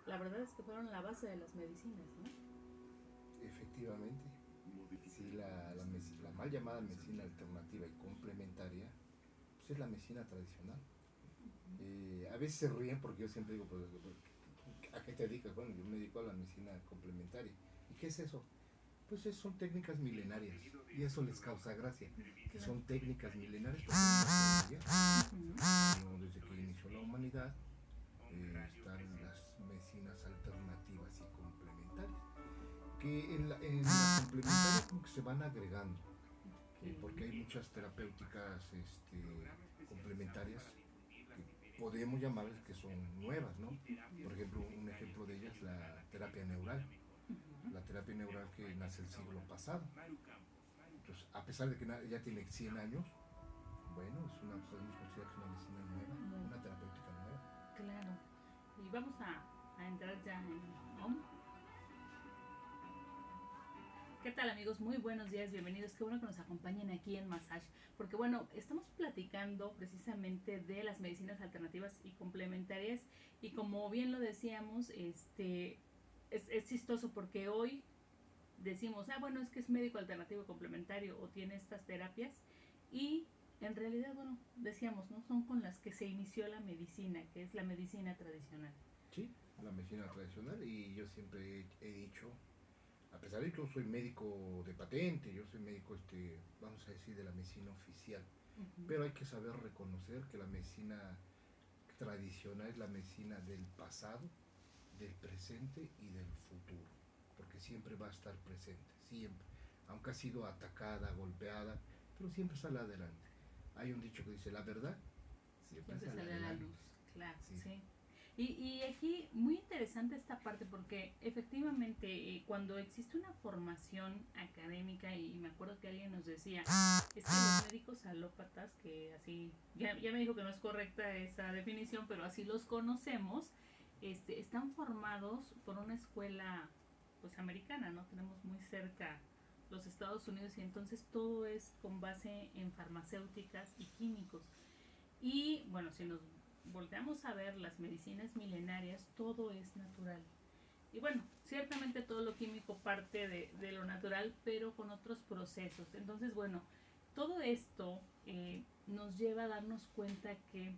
la verdad es que fueron la base de las medicinas, ¿no? Efectivamente, sí, la mal llamada medicina alternativa y complementaria, pues es la medicina tradicional. A veces se ríen porque yo siempre digo, pues, ¿a qué te dedicas? Bueno, yo me dedico a la medicina complementaria. ¿Y qué es eso? Pues son técnicas milenarias y eso les causa gracia, que son técnicas milenarias porque desde que inició la humanidad están las medicinas alternativas y complementarias, que en la complementaria como que se van agregando, porque hay muchas terapéuticas complementarias que podemos llamarles que son nuevas, ¿no? Por ejemplo, un ejemplo de ellas es la terapia neural. La terapia neural que nace el siglo pasado. Entonces, a pesar de que ya tiene 100 años, bueno, podemos considerar que es una medicina nueva, una terapéutica nueva. Claro. Y vamos a entrar ya en OM. ¿Qué tal, amigos? Muy buenos días, bienvenidos. Qué bueno que nos acompañen aquí en Massage, porque bueno, estamos platicando precisamente de las medicinas alternativas y complementarias, y como bien lo decíamos, es chistoso porque hoy decimos, bueno, es que es médico alternativo complementario o tiene estas terapias, y en realidad, bueno, decíamos, ¿no? Son con las que se inició la medicina, que es la medicina tradicional. Sí, la medicina tradicional, y yo siempre he dicho, a pesar de que yo soy médico de patente, yo soy médico, vamos a decir, de la medicina oficial, pero hay que saber reconocer que la medicina tradicional es la medicina del pasado, del presente y del futuro, porque siempre va a estar presente, siempre, aunque ha sido atacada, golpeada, pero siempre sale adelante. Hay un dicho que dice, la verdad siempre sale a la adelante. luz, claro, sí. Y aquí muy interesante esta parte porque efectivamente cuando existe una formación académica, y me acuerdo que alguien nos decía, es que los médicos alópatas, que así, ya me dijo que no es correcta esa definición, pero así los conocemos, están formados por una escuela pues americana, ¿no? Tenemos muy cerca los Estados Unidos, y entonces todo es con base en farmacéuticas y químicos. Y bueno, si nos volteamos a ver las medicinas milenarias, todo es natural. Y bueno, ciertamente todo lo químico parte de lo natural, pero con otros procesos. Entonces, bueno, todo esto nos lleva a darnos cuenta que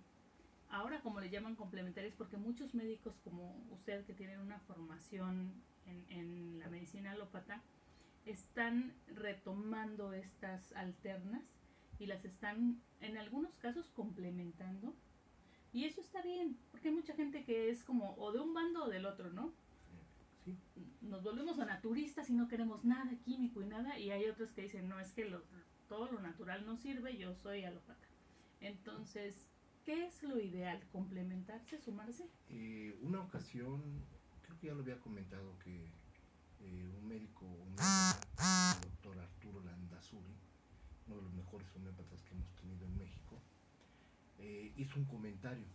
ahora, como le llaman complementarias, porque muchos médicos como usted que tienen una formación en la medicina alópata, están retomando estas alternas y las están en algunos casos complementando, y eso está bien, porque hay mucha gente que es como o de un bando o del otro, ¿no? Sí. Nos volvemos a naturistas y no queremos nada químico y nada, y hay otros que dicen, no, es que todo lo natural no sirve, yo soy alópata. Entonces, ¿qué es lo ideal? ¿Complementarse, sumarse? Una ocasión, creo que ya lo había comentado, que un médico, el doctor Arturo Landazuri, uno de los mejores homeópatas que hemos tenido en México, hizo un comentario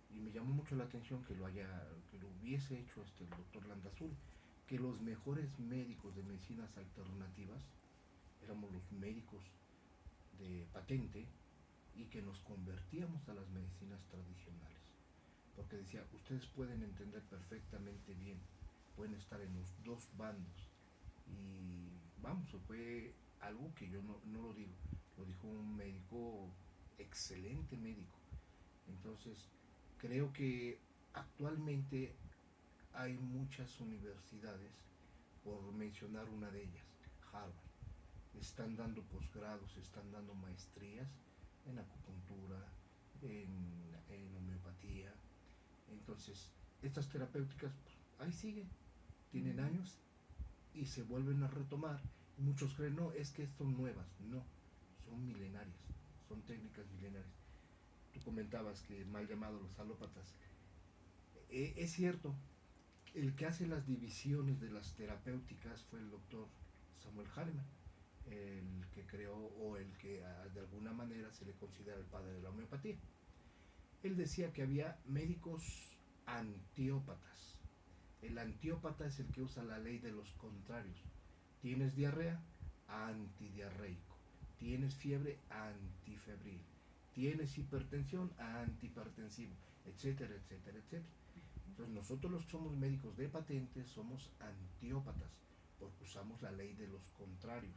y me llamó mucho la atención que lo hubiese hecho el doctor Landazuri, que los mejores médicos de medicinas alternativas éramos los médicos de patente y que nos convertíamos a las medicinas tradicionales, porque decía, ustedes pueden entender perfectamente bien, pueden estar en los dos bandos, y vamos, fue algo que yo no lo digo, lo dijo un médico, excelente médico. Entonces creo que actualmente hay muchas universidades, por mencionar una de ellas, Harvard, están dando posgrados, están dando maestrías en acupuntura, en homeopatía. Entonces, estas terapéuticas, pues, ahí siguen, tienen años y se vuelven a retomar. Y muchos creen, no, es que son nuevas. No, son milenarias, son técnicas milenarias. Tú comentabas que mal llamados los alópatas. Es cierto, el que hace las divisiones de las terapéuticas fue el doctor Samuel Hahnemann, el que creó, o el que de alguna manera se le considera el padre de la homeopatía. Él decía que había médicos antiópatas. El antiópata es el que usa la ley de los contrarios. ¿Tienes diarrea? Antidiarreico. ¿Tienes fiebre? Antifebril. ¿Tienes hipertensión? Antihipertensivo, etcétera, etcétera, etcétera. Entonces nosotros los que somos médicos de patentes somos antiópatas, porque usamos la ley de los contrarios.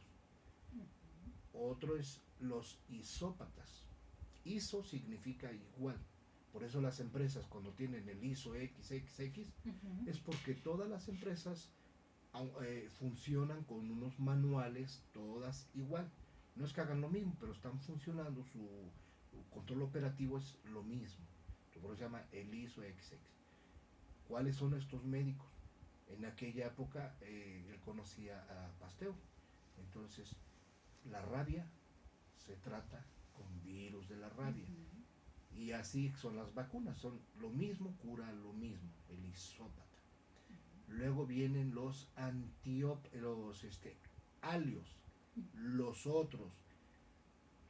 Otro es los isópatas. ISO significa igual. Por eso las empresas cuando tienen el ISO XXX es porque todas las empresas funcionan con unos manuales todas igual. No es que hagan lo mismo, pero están funcionando, su control operativo es lo mismo. Por eso se llama el ISO XX. ¿Cuáles son estos médicos? En aquella época él conocía a Pasteur. Entonces, la rabia se trata con virus de la rabia. Y así son las vacunas, son lo mismo, cura lo mismo, el isópata. Luego vienen los alios, los otros,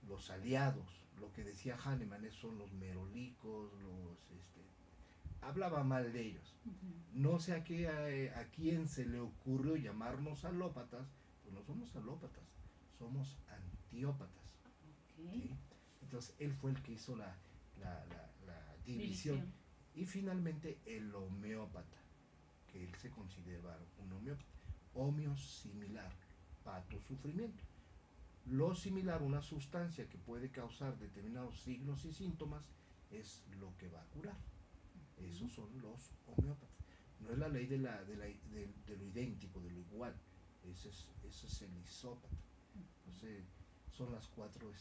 los aliados, lo que decía Hahnemann, son los merolicos, hablaba mal de ellos. No sé a quién se le ocurrió llamarnos alópatas, pues no somos alópatas, somos antiópatas. ¿Sí? Entonces él fue el que hizo la división. Y finalmente el homeópata, que él se consideraba un homeópata. Homeo similar, pato sufrimiento. Lo similar, una sustancia que puede causar determinados signos y síntomas, es lo que va a curar. Esos son los homeópatas. No es la ley de lo idéntico, de lo igual. Ese es el isópata. Entonces, son las 4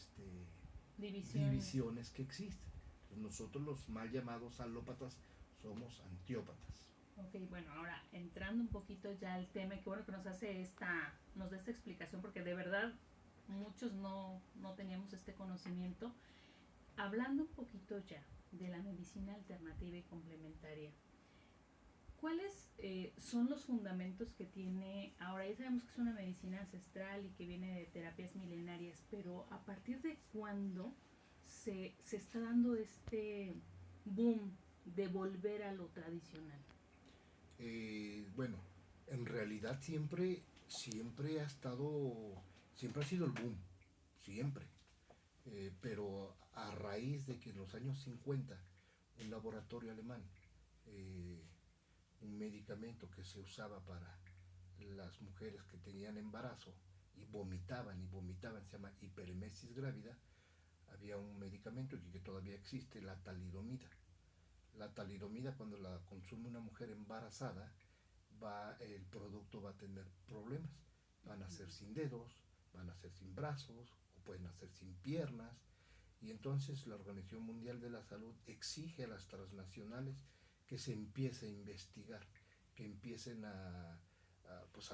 divisiones que existen. Entonces, nosotros los mal llamados alópatas somos antiópatas. Ok, bueno, ahora entrando un poquito ya al tema, qué bueno que nos da esta explicación, porque de verdad muchos no teníamos este conocimiento. Hablando un poquito ya de la medicina alternativa y complementaria, ¿cuáles son los fundamentos que tiene? Ahora ya sabemos que es una medicina ancestral y que viene de terapias milenarias, pero ¿a partir de cuándo se está dando este boom de volver a lo tradicional? Bueno, en realidad siempre ha sido el boom, siempre. Pero a raíz de que en los años 50 un laboratorio alemán, un medicamento que se usaba para las mujeres que tenían embarazo y vomitaban, se llama hiperemesis grávida, había un medicamento que todavía existe, la talidomida. La talidomida, cuando la consume una mujer embarazada, el producto va a tener problemas. Van a ser sin dedos, van a ser sin brazos, o pueden hacer sin piernas. Y entonces la Organización Mundial de la Salud exige a las transnacionales que se empiece a investigar, que empiecen a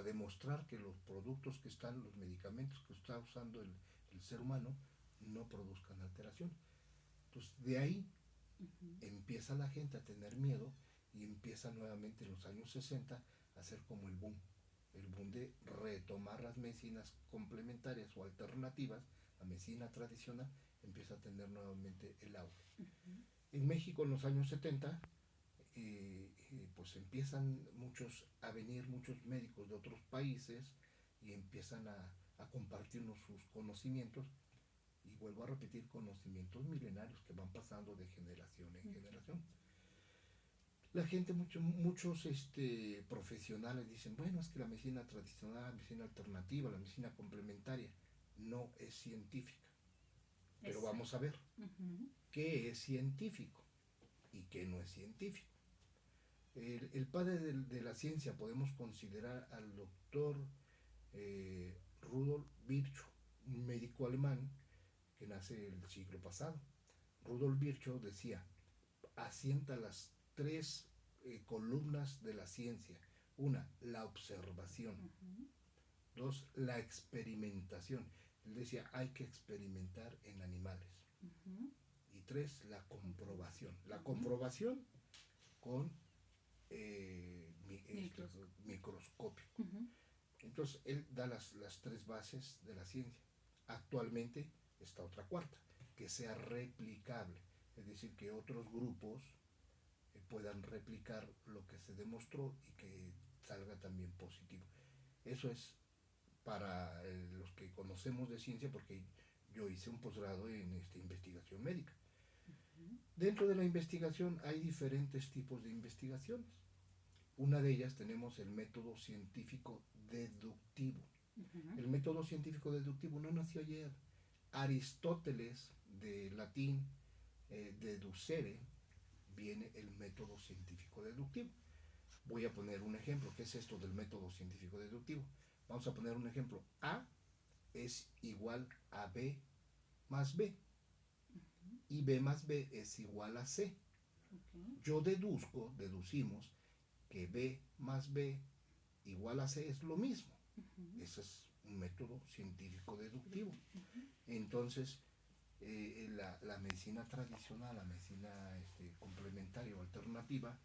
demostrar que los productos que están, los medicamentos que está usando el ser humano, no produzcan alteración. Entonces, de ahí empieza la gente a tener miedo y empieza nuevamente en los años 60 a hacer como el boom de retomar las medicinas complementarias o alternativas. La medicina tradicional empieza a tener nuevamente el auge. En México, en los años 70, pues empiezan a venir muchos médicos de otros países y empiezan a compartirnos sus conocimientos, y vuelvo a repetir, conocimientos milenarios que van pasando de generación en generación. La gente, muchos profesionales dicen, bueno, es que la medicina tradicional, la medicina alternativa, la medicina complementaria no es científica. Pero vamos a ver qué es científico y qué no es científico. El padre de la ciencia podemos considerar al doctor Rudolf Virchow, un médico alemán que nace el siglo pasado. Rudolf Virchow decía, asienta las 3 columnas de la ciencia. 1, la observación. 2, la experimentación. Él decía, hay que experimentar en animales. Y 3, la comprobación. La comprobación con microscopio. Entonces, él da las 3 bases de la ciencia. Actualmente está otra cuarta, que sea replicable. Es decir, que otros grupos puedan replicar lo que se demostró y que salga también positivo. Eso es para los que conocemos de ciencia, porque yo hice un posgrado en investigación médica. Dentro de la investigación hay diferentes tipos de investigaciones. Una de ellas tenemos el método científico deductivo. El método científico deductivo no nació ayer. Aristóteles, de latín deducere, viene el método científico deductivo. Voy a poner un ejemplo. ¿Qué es esto del método científico deductivo? Vamos a poner un ejemplo. A es igual a B más B. Y B más B es igual a C. Yo deducimos que B más B igual a C es lo mismo. Ese es un método científico deductivo. Entonces, la medicina tradicional, la medicina complementaria o alternativa,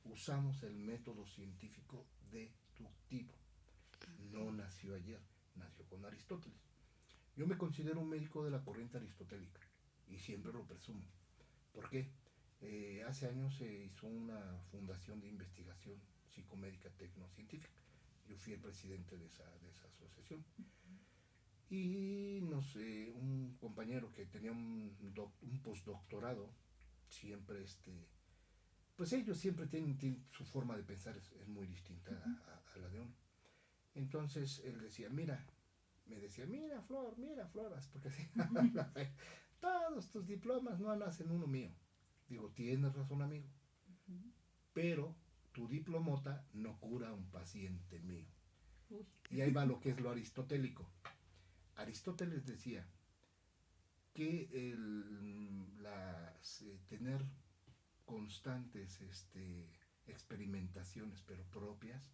usamos el método científico deductivo. No nació ayer, nació con Aristóteles. Yo me considero un médico de la corriente aristotélica y siempre lo presumo. ¿Por qué? Hace años se hizo una fundación de investigación psicomédica tecnocientífica. Yo fui el presidente de esa asociación. Y un compañero que tenía un postdoctorado, siempre pues ellos siempre tienen su forma de pensar es muy distinta a la de uno. Entonces él decía, mira Flor, porque así, todos tus diplomas no hacen uno mío. Digo, tienes razón, amigo, pero tu diplomota no cura a un paciente mío. Y ahí va lo que es lo aristotélico. Aristóteles decía que tener constantes experimentaciones, pero propias,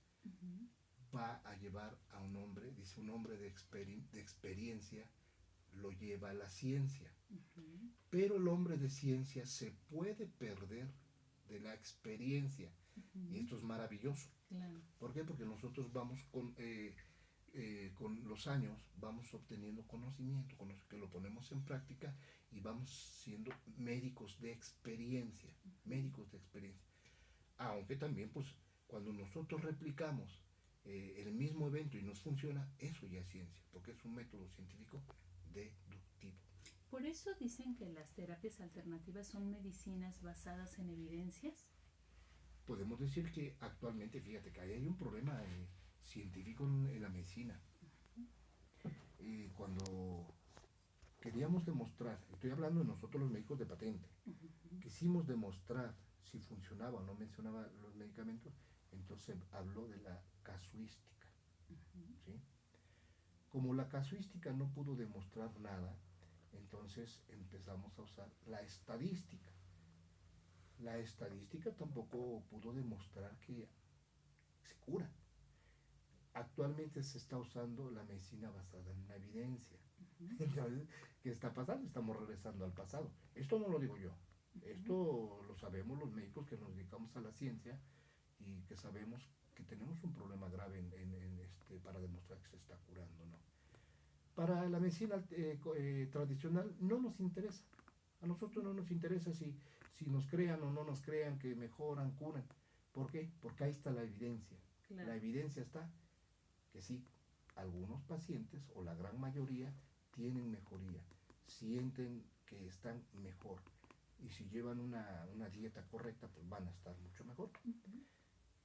va a llevar a un hombre, dice, un hombre de experiencia lo lleva a la ciencia. Pero el hombre de ciencia se puede perder de la experiencia. Y esto es maravilloso. Claro. ¿Por qué? Porque nosotros vamos con los años, vamos obteniendo conocimiento, que lo ponemos en práctica y vamos siendo médicos de experiencia. Aunque también, pues, cuando nosotros replicamos el mismo evento y nos funciona, eso ya es ciencia, porque es un método científico deductivo. Por eso dicen que las terapias alternativas son medicinas basadas en evidencias. Podemos decir que actualmente, fíjate que ahí hay un problema científico en la medicina. Cuando queríamos demostrar, estoy hablando de nosotros los médicos de patente, quisimos demostrar si funcionaba o no mencionaba los medicamentos, entonces habló de la casuística. ¿Sí? Como la casuística no pudo demostrar nada, entonces empezamos a usar la estadística. La estadística tampoco pudo demostrar que se cura. Actualmente se está usando la medicina basada en la evidencia. Entonces, ¿qué está pasando? Estamos regresando al pasado. Esto no lo digo yo. Esto lo sabemos los médicos que nos dedicamos a la ciencia y que sabemos que tenemos un problema grave para demostrar que se está curando, ¿no? Para la medicina tradicional no nos interesa. A nosotros no nos interesa si nos crean o no nos crean, que mejoran, curan. ¿Por qué? Porque ahí está la evidencia. Claro. La evidencia está que sí, algunos pacientes o la gran mayoría tienen mejoría, sienten que están mejor. Y si llevan una dieta correcta, pues van a estar mucho mejor.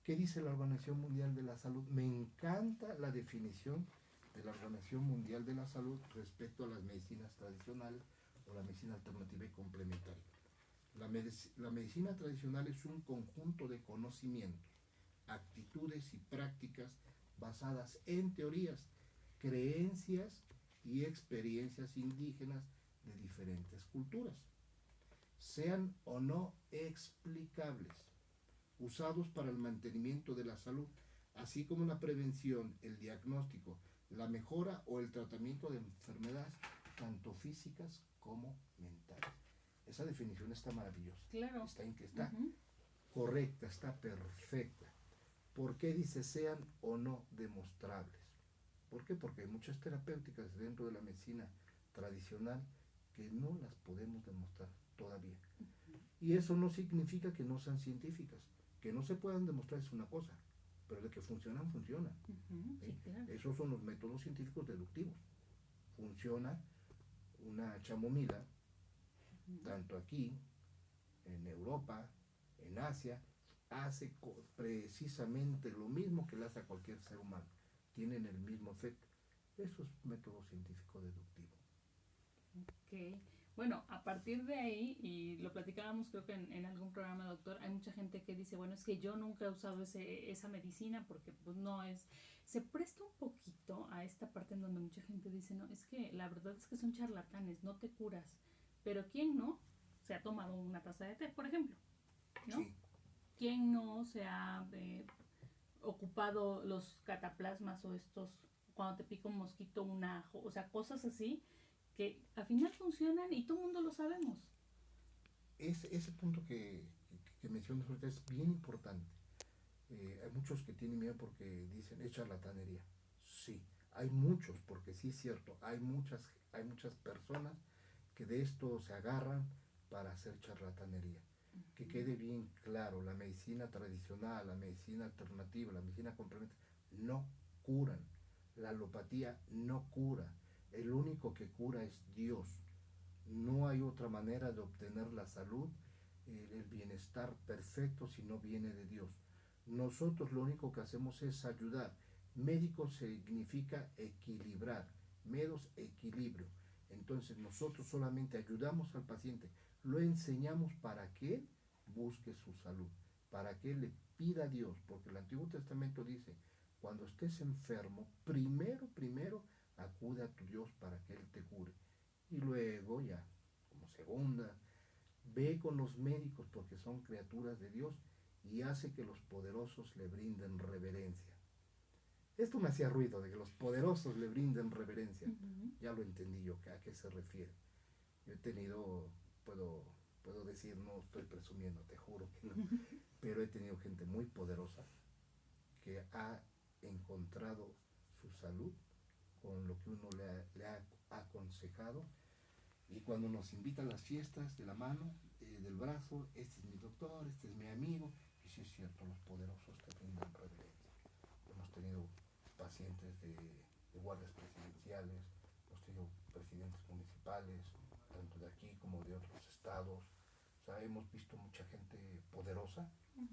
¿Qué dice la Organización Mundial de la Salud? Me encanta la definición de la Organización Mundial de la Salud respecto a las medicinas tradicionales o la medicina alternativa y complementaria. La medicina tradicional es un conjunto de conocimientos, actitudes y prácticas basadas en teorías, creencias y experiencias indígenas de diferentes culturas, sean o no explicables, usados para el mantenimiento de la salud, así como la prevención, el diagnóstico, la mejora o el tratamiento de enfermedades, tanto físicas como mentales. Esa definición está maravillosa. Claro. Está correcta, está perfecta. ¿Por qué dice sean o no demostrables? ¿Por qué? Porque hay muchas terapéuticas dentro de la medicina tradicional que no las podemos demostrar todavía. Y eso no significa que no sean científicas. Que no se puedan demostrar es una cosa, pero de que funcionan, funcionan. Sí, claro. Esos son los métodos científicos deductivos. Funciona una chamomila, tanto aquí en Europa, en Asia, hace precisamente lo mismo que le hace a cualquier ser humano. Tienen el mismo efecto. Eso es método científico deductivo. Ok. Bueno, a partir de ahí, y lo platicábamos creo que en algún programa, doctor, hay mucha gente que dice, bueno, es que yo nunca he usado esa medicina porque pues no es... Se presta un poquito a esta parte en donde mucha gente dice, no, es que la verdad es que son charlatanes, no te curas. Pero ¿quién no se ha tomado una taza de té, por ejemplo? ¿No? Sí. ¿Quién no se ha ocupado los cataplasmas o estos, cuando te pica un mosquito, un ajo, o sea, cosas así que al final funcionan y todo el mundo lo sabemos? Ese punto que mencionas ahorita es bien importante. Hay muchos que tienen miedo porque dicen es charlatanería. Sí, hay muchos, porque sí es cierto, hay muchas personas que de esto se agarran para hacer charlatanería. Que quede bien claro, la medicina tradicional, la medicina alternativa, la medicina complementaria, no curan. La alopatía no cura. El único que cura es Dios. No hay otra manera de obtener la salud, el bienestar perfecto si no viene de Dios. Nosotros lo único que hacemos es ayudar. Médico significa equilibrar, medos equilibrio. Entonces nosotros solamente ayudamos al paciente, lo enseñamos para que él busque su salud, para que él le pida a Dios, porque el Antiguo Testamento dice, cuando estés enfermo, primero acude a tu Dios para que él te cure. Y luego ya, como segunda, ve con los médicos porque son criaturas de Dios y hace que los poderosos le brinden reverencia. Esto me hacía ruido, de que los poderosos le brinden reverencia. Ya lo entendí yo, a qué se refiere. Yo he tenido, puedo decir, no estoy presumiendo, te juro que no, pero he tenido gente muy poderosa que ha encontrado su salud con lo que uno le ha aconsejado. Y cuando nos invitan a las fiestas de la mano, del brazo, este es mi doctor, este es mi amigo, y sí es cierto, los poderosos te brindan reverencia. Hemos tenido pacientes de guardias presidenciales, hemos tenido presidentes municipales, tanto de aquí como de otros estados. O sea, hemos visto mucha gente poderosa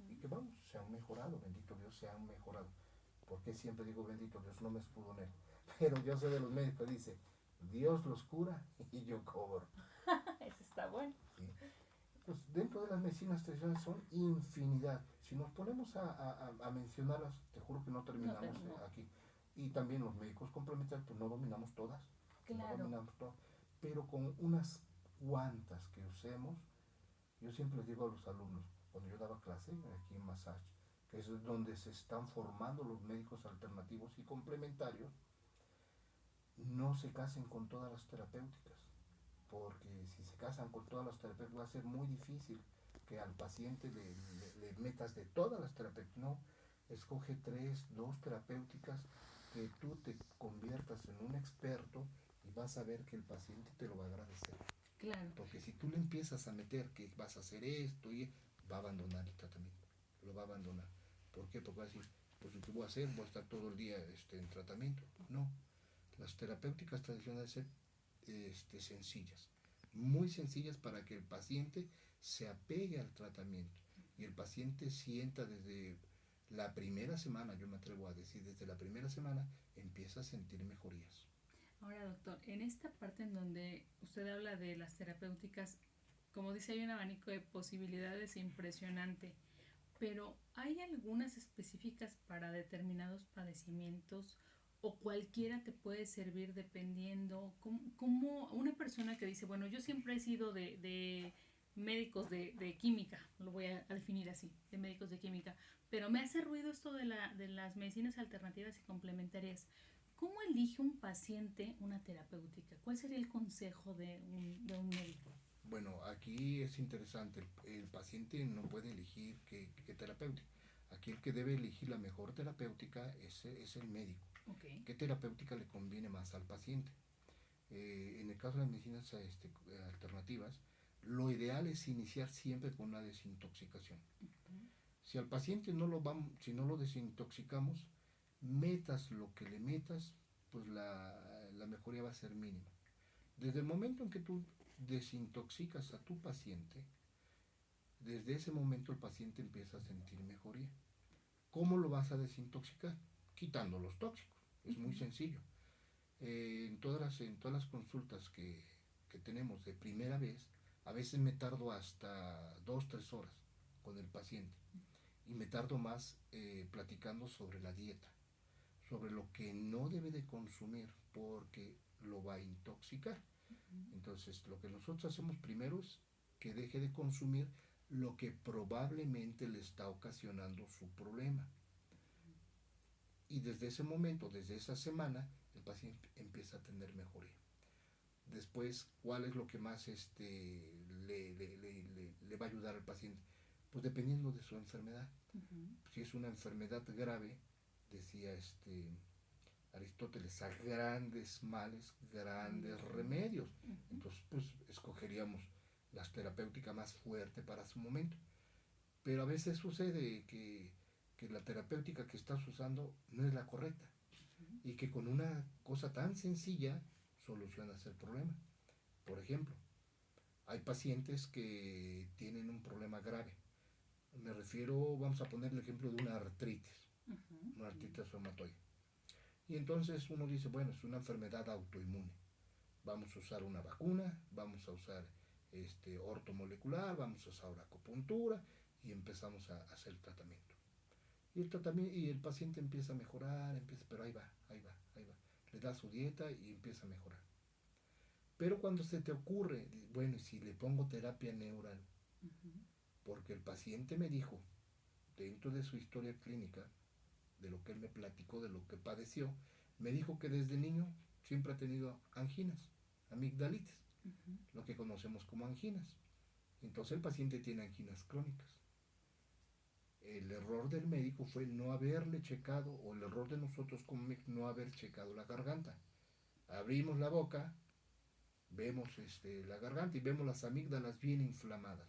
y que vamos, se han mejorado, bendito Dios, se han mejorado. Porque siempre digo bendito Dios, no me escudo en él. Pero yo soy de los médicos, dice, Dios los cura y yo cobro. Eso está bueno. ¿Sí? Pues dentro de las medicinas tradicionales son infinidad. Si nos ponemos a mencionarlas, te juro que no terminamos aquí. Y también los médicos complementarios, pues no dominamos todas. Claro. No dominamos todas. Pero con unas cuantas que usemos, yo siempre les digo a los alumnos, cuando yo daba clase aquí en Massage, que es donde se están formando los médicos alternativos y complementarios, no se casen con todas las terapéuticas, porque si se casan con todas las terapéuticas va a ser muy difícil que al paciente le metas de todas las terapéuticas. No, escoge 3, 2 terapéuticas que tú te conviertas en un experto y vas a ver que el paciente te lo va a agradecer. Claro. Porque si tú le empiezas a meter que vas a hacer esto y va a abandonar el tratamiento, lo va a abandonar. ¿Por qué? Porque va a decir, pues ¿qué voy a hacer? Voy a estar todo el día en tratamiento. No, las terapéuticas tradicionales son sencillas, muy sencillas para que el paciente se apegue al tratamiento y el paciente sienta desde la primera semana, yo me atrevo a decir, desde la primera semana empieza a sentir mejorías. Ahora, doctor, en esta parte en donde usted habla de las terapéuticas, como dice, hay un abanico de posibilidades impresionante, pero ¿hay algunas específicas para determinados padecimientos o cualquiera te puede servir dependiendo? Como una persona que dice, bueno, yo siempre he sido de médicos de química, lo voy a definir así, de médicos de química, pero me hace ruido esto de las medicinas alternativas y complementarias. ¿Cómo elige un paciente una terapéutica? ¿Cuál sería el consejo de un médico? Bueno, aquí es interesante, el paciente no puede elegir qué terapéutica. Aquí el que debe elegir la mejor terapéutica es el médico. Okay. ¿Qué terapéutica le conviene más al paciente? En el caso de las medicinas alternativas, lo ideal es iniciar siempre con una desintoxicación. Si al paciente si no lo desintoxicamos, metas lo que le metas, pues la mejoría va a ser mínima. Desde el momento en que tú desintoxicas a tu paciente, desde ese momento el paciente empieza a sentir mejoría. ¿Cómo lo vas a desintoxicar? Quitando los tóxicos. Es muy sencillo. En todas las consultas que tenemos de primera vez, a veces me tardo hasta 2, 3 horas con el paciente. Y me tardo más platicando sobre la dieta, sobre lo que no debe de consumir porque lo va a intoxicar. Entonces, lo que nosotros hacemos primero es que deje de consumir lo que probablemente le está ocasionando su problema. Y desde ese momento, desde esa semana, el paciente empieza a tener mejoría. Después, ¿cuál es lo que más le va a ayudar al paciente? Pues dependiendo de su enfermedad. Si es una enfermedad grave, decía Aristóteles, a grandes males, grandes remedios. Entonces, pues escogeríamos las terapéuticas más fuertes para su momento. Pero a veces sucede que la terapéutica que estás usando no es la correcta y que con una cosa tan sencilla solucionas el problema. Por ejemplo, hay pacientes que tienen un problema grave. Me refiero, vamos a poner el ejemplo de una artritis reumatoide. Y entonces uno dice, bueno, es una enfermedad autoinmune. Vamos a usar una vacuna, vamos a usar ortomolecular, vamos a usar acupuntura y empezamos a hacer el tratamiento. Y el paciente empieza a mejorar, pero ahí va. Le da su dieta y empieza a mejorar. Pero cuando se te ocurre, bueno, y si le pongo terapia neural, porque el paciente me dijo, dentro de su historia clínica, de lo que él me platicó, de lo que padeció, me dijo que desde niño siempre ha tenido anginas, amigdalitis, lo que conocemos como anginas. Entonces el paciente tiene anginas crónicas. El error del médico fue no haberle checado, o el error de nosotros como médicos, no haber checado la garganta. Abrimos la boca, vemos la garganta y vemos las amígdalas bien inflamadas.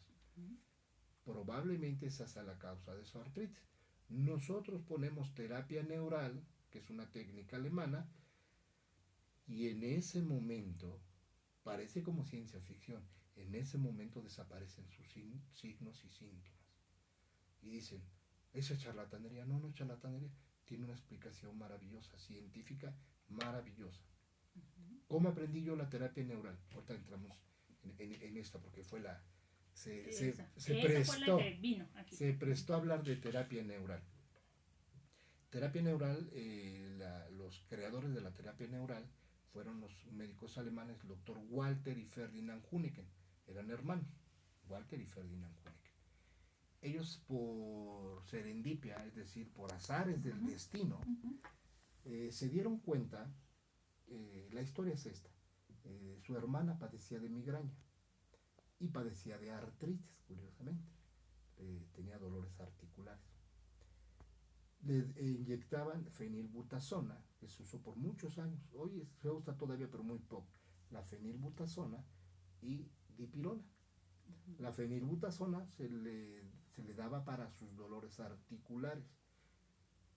Probablemente esa sea la causa de su artritis. Nosotros ponemos terapia neural, que es una técnica alemana, y en ese momento, parece como ciencia ficción, en ese momento desaparecen sus signos y síntomas. Y dicen, ¿eso es charlatanería? No, no es charlatanería. Tiene una explicación maravillosa, científica maravillosa. ¿Cómo aprendí yo la terapia neural? Ahorita entramos en esta porque fue la... Se prestó a hablar de terapia neural. Terapia neural, los creadores de la terapia neural fueron los médicos alemanes, el doctor Walter y Ferdinand Huniken. Eran hermanos, Walter y Ferdinand Huniken. Ellos por serendipia, es decir, por azares del destino, se dieron cuenta, la historia es esta, su hermana padecía de migraña y padecía de artritis, curiosamente, tenía dolores articulares. Le inyectaban fenilbutazona, que se usó por muchos años, hoy se usa todavía pero muy poco, la fenilbutazona y dipirona. La fenilbutazona se le daba para sus dolores articulares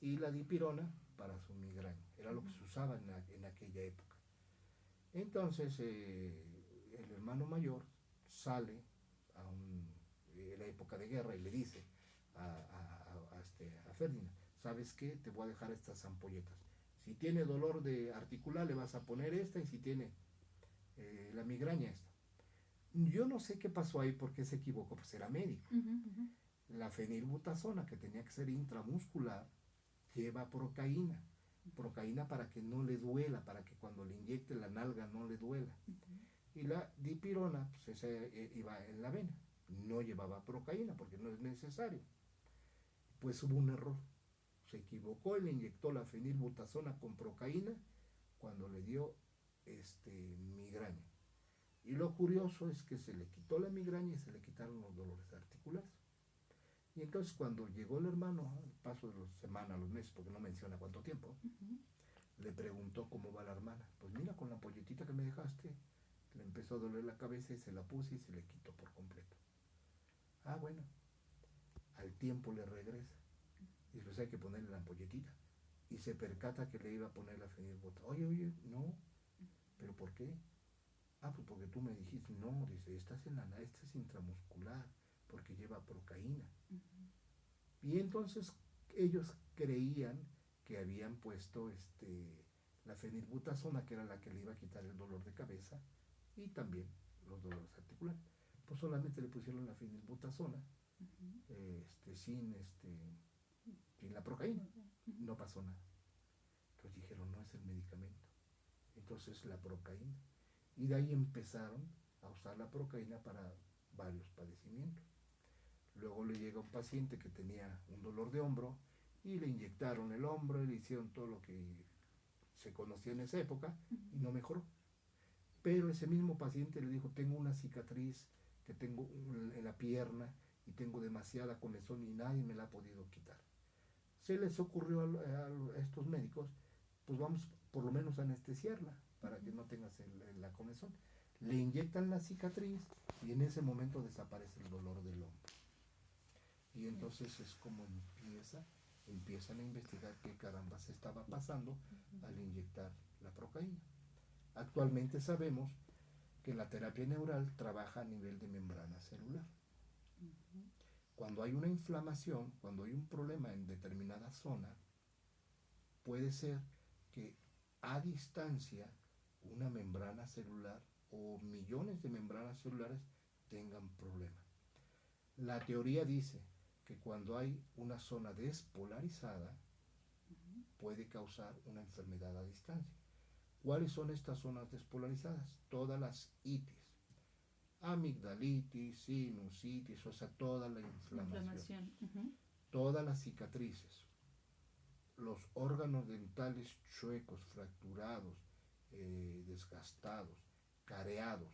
y la dipirona para su migraña. Era lo que se usaba en aquella época. Entonces el hermano mayor sale en la época de guerra y le dice a Ferdinand, ¿sabes qué? Te voy a dejar estas ampolletas. Si tiene dolor de articular le vas a poner esta, y si tiene la migraña esta. Yo no sé qué pasó ahí, porque se equivocó, pues era médico. La fenilbutazona, que tenía que ser intramuscular, lleva procaína para que no le duela, para que cuando le inyecte la nalga no le duela. Y la dipirona, pues esa iba en la vena, no llevaba procaína porque no es necesario. Pues hubo un error, se equivocó y le inyectó la fenilbutazona con procaína cuando le dio migraña. Y lo curioso es que se le quitó la migraña y se le quitaron los dolores articulares. Y entonces cuando llegó el hermano, al paso de las semanas, los meses, porque no menciona cuánto tiempo, le preguntó cómo va la hermana. Pues mira, con la ampolletita que me dejaste, le empezó a doler la cabeza y se la puse y se le quitó por completo. Ah, bueno, al tiempo le regresa. Y pues hay que ponerle la ampolletita. Y se percata que le iba a poner la fenilbutazona. Oye, no, ¿pero por qué? Ah, pues porque tú me dijiste, no, dice, esta es intramuscular, porque lleva procaína. Ujú. Y entonces ellos creían que habían puesto la fenilbutazona, que era la que le iba a quitar el dolor de cabeza y también los dolores articulares. Pues solamente le pusieron la fenilbutazona Ujú. sin, sin la procaína. Ujú. No pasó nada. Entonces dijeron, no es el medicamento. Entonces la procaína. Y de ahí empezaron a usar la procaína para varios padecimientos. Luego le llega un paciente que tenía un dolor de hombro y le inyectaron el hombro y le hicieron todo lo que se conocía en esa época y no mejoró. Pero ese mismo paciente le dijo, tengo una cicatriz que tengo en la pierna y tengo demasiada comezón y nadie me la ha podido quitar. Se les ocurrió a estos médicos, pues vamos por lo menos a anestesiarla para que no tengas la comezón. Le inyectan la cicatriz y en ese momento desaparece el dolor del hombro. Y entonces es como empiezan a investigar qué caramba se estaba pasando al inyectar la procaína. Actualmente sabemos que la terapia neural trabaja a nivel de membrana celular. Ujú. Cuando hay una inflamación, cuando hay un problema en determinada zona, puede ser que a distancia una membrana celular o millones de membranas celulares tengan problemas. La teoría dice que cuando hay una zona despolarizada puede causar una enfermedad a distancia. ¿Cuáles son estas zonas despolarizadas? Todas las itis, amigdalitis, sinusitis, o sea, toda la inflamación, Inflamación. Ujú. todas las cicatrices, los órganos dentales chuecos, fracturados, desgastados, careados,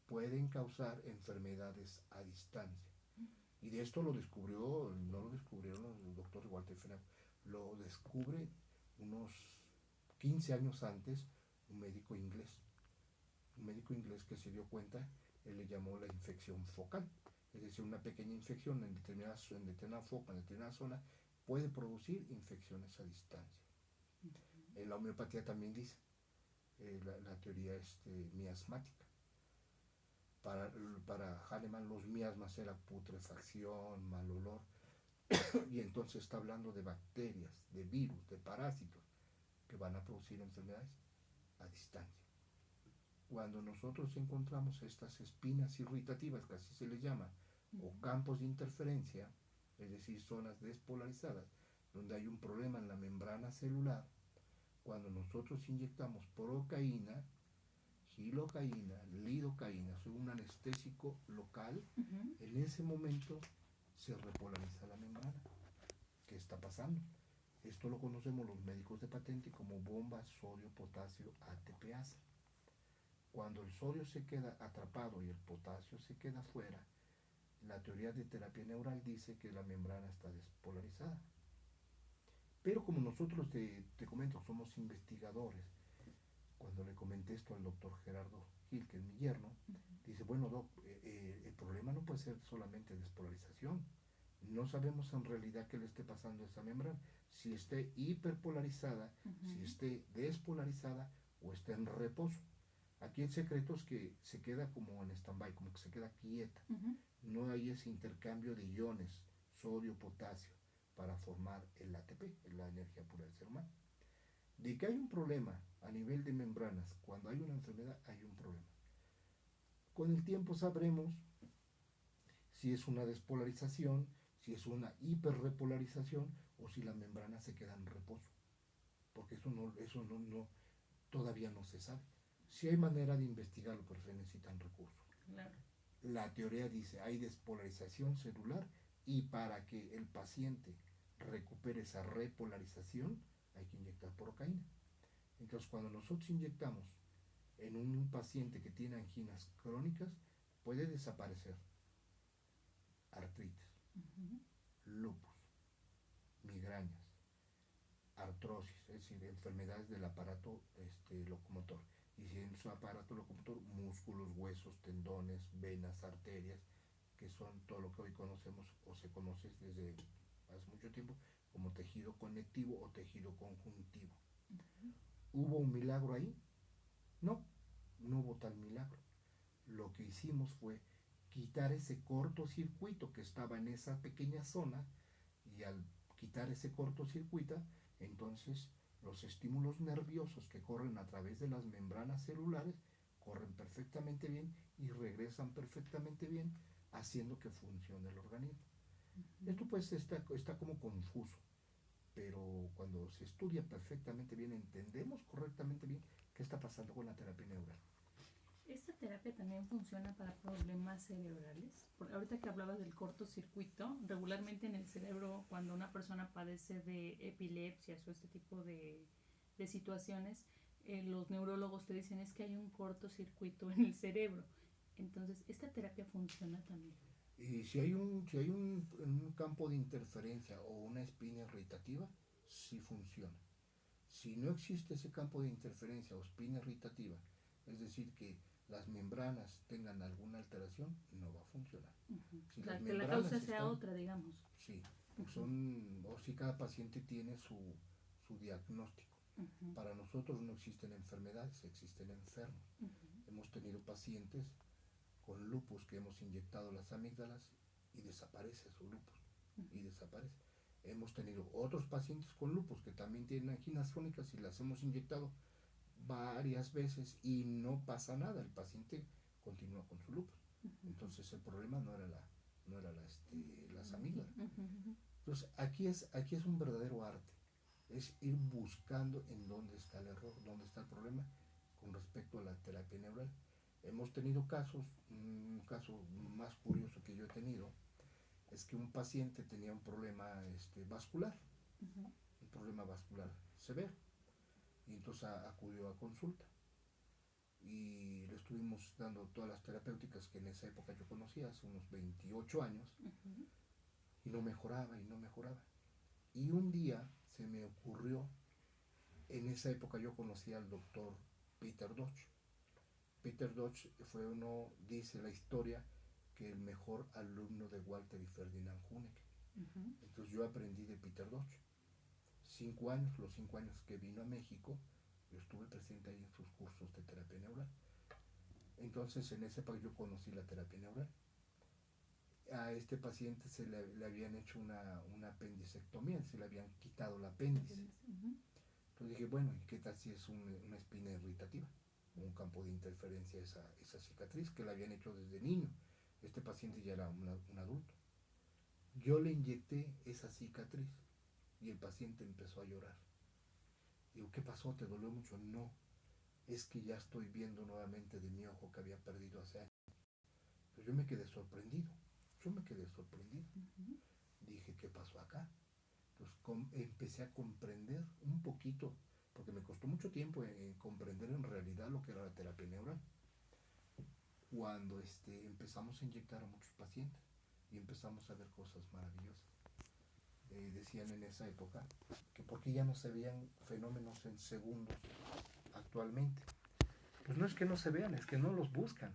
pueden causar enfermedades a distancia. Y de esto lo descubrió, no lo descubrieron el doctor Walter Fenner, lo descubre unos 15 años antes un médico inglés que se dio cuenta, él le llamó la infección focal, es decir, una pequeña infección en determinada foca, en determinada zona, puede producir infecciones a distancia. En la homeopatía también dice, la teoría miasmática. Para Hahnemann los miasmas era putrefacción, mal olor, y entonces está hablando de bacterias, de virus, de parásitos que van a producir enfermedades a distancia. Cuando nosotros encontramos estas espinas irritativas, que así se les llama, o campos de interferencia, es decir, zonas despolarizadas, donde hay un problema en la membrana celular, cuando nosotros inyectamos procaína, gilocaína, lidocaína, es un anestésico local, Ujú. en ese momento se repolariza la membrana. ¿Qué está pasando? Esto lo conocemos los médicos de patente como bomba sodio-potasio ATPase. Cuando el sodio se queda atrapado y el potasio se queda fuera, la teoría de terapia neural dice que la membrana está despolarizada. Pero como nosotros te comento, somos investigadores, cuando le comenté esto al doctor Gerardo Gil, que es mi yerno, dice, bueno, doc, el problema no puede ser solamente despolarización. No sabemos en realidad qué le esté pasando a esa membrana, si esté hiperpolarizada, si esté despolarizada o esté en reposo. Aquí el secreto es que se queda como en stand-by, como que se queda quieta. Ujú. No hay ese intercambio de iones, sodio, potasio, para formar el ATP, la energía pura del ser humano. De que hay un problema a nivel de membranas, cuando hay una enfermedad, hay un problema. Con el tiempo sabremos si es una despolarización, si es una hiperrepolarización o si la membrana se queda en reposo. Porque eso todavía no se sabe. Si hay manera de investigarlo, pero se necesitan recursos. Claro. La teoría dice, hay despolarización celular y para que el paciente recupere esa repolarización hay que inyectar procaína. Entonces, cuando nosotros inyectamos en un paciente que tiene anginas crónicas, puede desaparecer artritis, Ujú. lupus, migrañas, artrosis, es decir, enfermedades del aparato locomotor. Y si en su aparato locomotor, músculos, huesos, tendones, venas, arterias, que son todo lo que hoy conocemos o se conoce desde hace mucho tiempo como tejido conectivo o tejido conjuntivo. ¿Hubo un milagro ahí? No, no hubo tal milagro. Lo que hicimos fue quitar ese cortocircuito que estaba en esa pequeña zona, y al quitar ese cortocircuito, entonces los estímulos nerviosos que corren a través de las membranas celulares corren perfectamente bien y regresan perfectamente bien, haciendo que funcione el organismo. Esto pues está como confuso, pero cuando se estudia perfectamente bien, entendemos correctamente bien qué está pasando con la terapia neural. ¿Esta terapia también funciona para problemas cerebrales? Porque ahorita que hablabas del cortocircuito, regularmente en el cerebro, cuando una persona padece de epilepsias o este tipo de situaciones, los neurólogos te dicen es que hay un cortocircuito en el cerebro. Entonces, ¿esta terapia funciona también? Y si hay un campo de interferencia o una espina irritativa, sí funciona. Si no existe ese campo de interferencia o espina irritativa, es decir, que las membranas tengan alguna alteración, no va a funcionar. Uh-huh. Si las Que la membranas causa sea están, otra, digamos. sí, Uh-huh. o si cada paciente tiene su diagnóstico. Uh-huh. Para nosotros no existen enfermedades, existen enfermos. Uh-huh. Hemos tenido pacientes con lupus que hemos inyectado las amígdalas y desaparece su lupus, y desaparece. Hemos tenido otros pacientes con lupus que también tienen anginas crónicas y las hemos inyectado varias veces y no pasa nada, el paciente continúa con su lupus. Entonces el problema no era las amígdalas. Entonces aquí es un verdadero arte, es ir buscando en dónde está el error, dónde está el problema con respecto a la terapia neural. Hemos tenido casos, un caso más curioso que yo he tenido es que un paciente tenía un problema vascular, Uh-huh. un problema vascular severo, y entonces acudió a consulta y le estuvimos dando todas las terapéuticas que en esa época yo conocía, hace unos 28 años, Uh-huh. y no mejoraba y no mejoraba. Y un día se me ocurrió, en esa época yo conocía al doctor Peter Dodge. Peter Dodge fue uno, dice la historia, que el mejor alumno de Walter y Ferdinand Huneker. Uh-huh. Entonces yo aprendí de Peter Dodge. 5 años, los 5 años que vino a México, yo estuve presente ahí en sus cursos de terapia neural. Entonces en ese país yo conocí la terapia neural. A este paciente le habían hecho una apendicectomía, se le habían quitado el apéndice. Uh-huh. Entonces dije, bueno, ¿y qué tal si es una espina irritativa? Un campo de interferencia esa cicatriz que le habían hecho desde niño. Este paciente ya era un adulto. Yo le inyecté esa cicatriz y el paciente empezó a llorar. Digo, ¿qué pasó? ¿Te dolió mucho? No, es que ya estoy viendo nuevamente de mi ojo que había perdido hace años. Pues yo me quedé sorprendido. Uh-huh. Dije, ¿qué pasó acá? Entonces empecé a comprender un poquito, porque me costó mucho tiempo en comprender en realidad lo que era la terapia neural. Cuando empezamos a inyectar a muchos pacientes y empezamos a ver cosas maravillosas. Decían en esa época que por qué ya no se veían fenómenos en segundos actualmente. Pues no es que no se vean, es que no los buscan.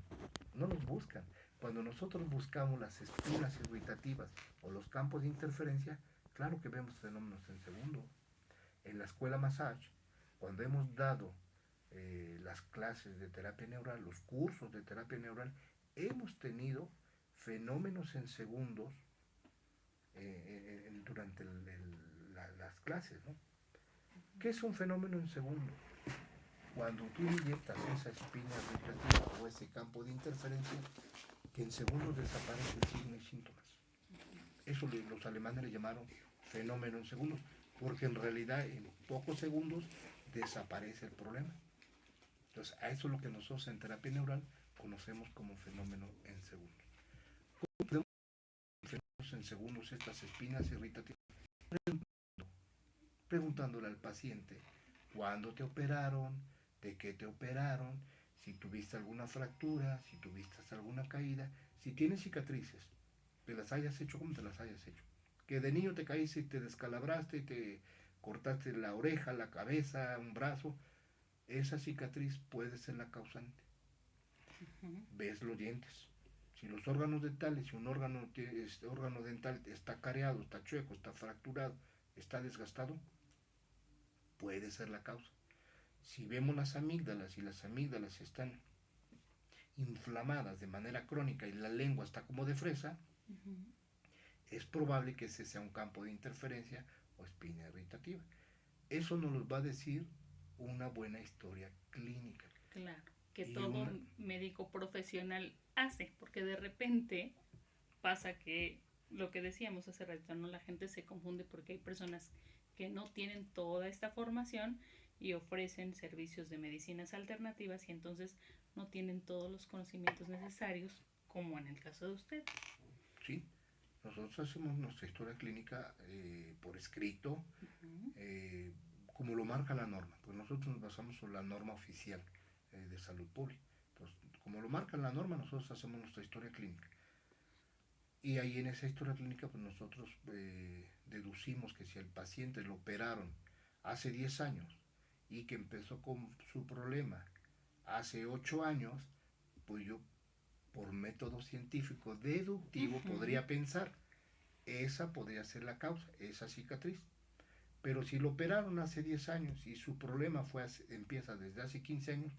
Cuando nosotros buscamos las espinas irritativas o los campos de interferencia, claro que vemos fenómenos en segundos. En la escuela Massage, cuando hemos dado las clases de terapia neural, los cursos de terapia neural, hemos tenido fenómenos en segundos durante las clases, ¿no? ¿Qué es un fenómeno en segundos? Cuando tú inyectas esa espina irritativa o ese campo de interferencia, que en segundos desaparecen signos y síntomas. Eso los alemanes le llamaron fenómeno en segundos, porque en realidad en pocos segundos desaparece el problema. Entonces, a eso es lo que nosotros en terapia neural conocemos como fenómeno en segundos. ¿Cómo podemos fenómenos en segundos estas espinas irritativas? Preguntándole al paciente cuándo te operaron, de qué te operaron, si tuviste alguna fractura, si tuviste alguna caída, si tienes cicatrices, te las hayas hecho como te las hayas hecho. Que de niño te caíste y te descalabraste y te cortaste la oreja, la cabeza, un brazo, esa cicatriz puede ser la causante. Uh-huh. Ves los dientes. Si los órganos dentales, si un órgano dental está careado, está chueco, está fracturado, está desgastado, puede ser la causa. Si vemos las amígdalas y las amígdalas están inflamadas de manera crónica y la lengua está como de fresa, es probable que ese sea un campo de interferencia o espina irritativa. Eso nos lo va a decir una buena historia clínica. Claro, que todo médico profesional hace, porque de repente pasa que lo que decíamos hace rato, ¿no? La gente se confunde porque hay personas que no tienen toda esta formación y ofrecen servicios de medicinas alternativas y entonces no tienen todos los conocimientos necesarios, como en el caso de usted. Sí, nosotros hacemos nuestra historia clínica por escrito, como lo marca la norma, pues nosotros nos basamos en la norma oficial de salud pública. Entonces, como lo marca la norma, nosotros hacemos nuestra historia clínica. Y ahí en esa historia clínica, pues nosotros deducimos que si el paciente lo operaron hace 10 años y que empezó con su problema hace 8 años, pues yo por método científico deductivo podría pensar, esa podría ser la causa, esa cicatriz. Pero si lo operaron hace 10 años y su problema empieza desde hace 15 años,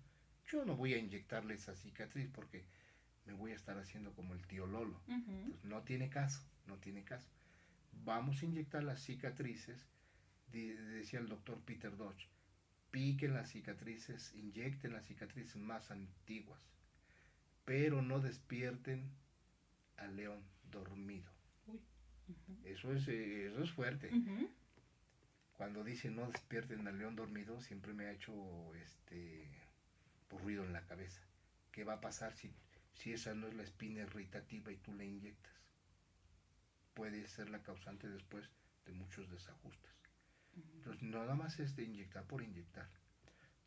yo no voy a inyectarle esa cicatriz porque me voy a estar haciendo como el tío Lolo. Pues no tiene caso, no tiene caso. Vamos a inyectar las cicatrices, decía el doctor Peter Dodge, piquen las cicatrices, inyecten las cicatrices más antiguas, pero no despierten al león dormido. Eso es fuerte. Cuando dice no despierten al león dormido, siempre me ha hecho por ruido en la cabeza. ¿Qué va a pasar si esa no es la espina irritativa y tú la inyectas? Puede ser la causante después de muchos desajustes. Entonces, nada más es de inyectar por inyectar.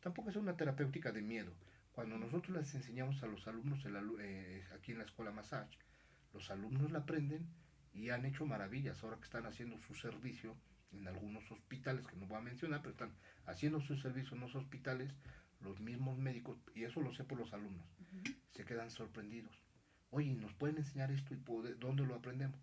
Tampoco es una terapéutica de miedo. Cuando nosotros les enseñamos a los alumnos aquí en la escuela Massage, los alumnos la aprenden y han hecho maravillas. Ahora que están haciendo su servicio en algunos hospitales, que no voy a mencionar, pero están haciendo su servicio en los hospitales, los mismos médicos, y eso lo sé por los alumnos, se quedan sorprendidos. Oye, ¿nos pueden enseñar esto y dónde lo aprendemos?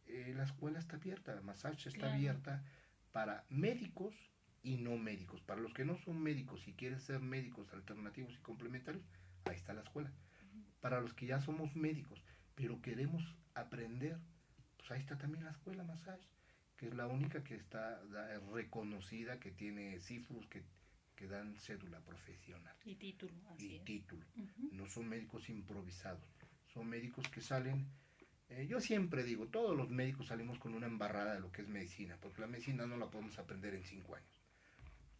La escuela está abierta, Massage está abierta para médicos y no médicos. Para los que no son médicos y quieren ser médicos alternativos y complementarios, ahí está la escuela. Para los que ya somos médicos, pero queremos aprender, pues ahí está también la escuela Massage, que es la única que está reconocida, que tiene cifras que dan cédula profesional. Y título, así y título. No son médicos improvisados, son médicos que salen. Yo siempre digo, todos los médicos salimos con una embarrada de lo que es medicina, porque la medicina no la podemos aprender en 5 años.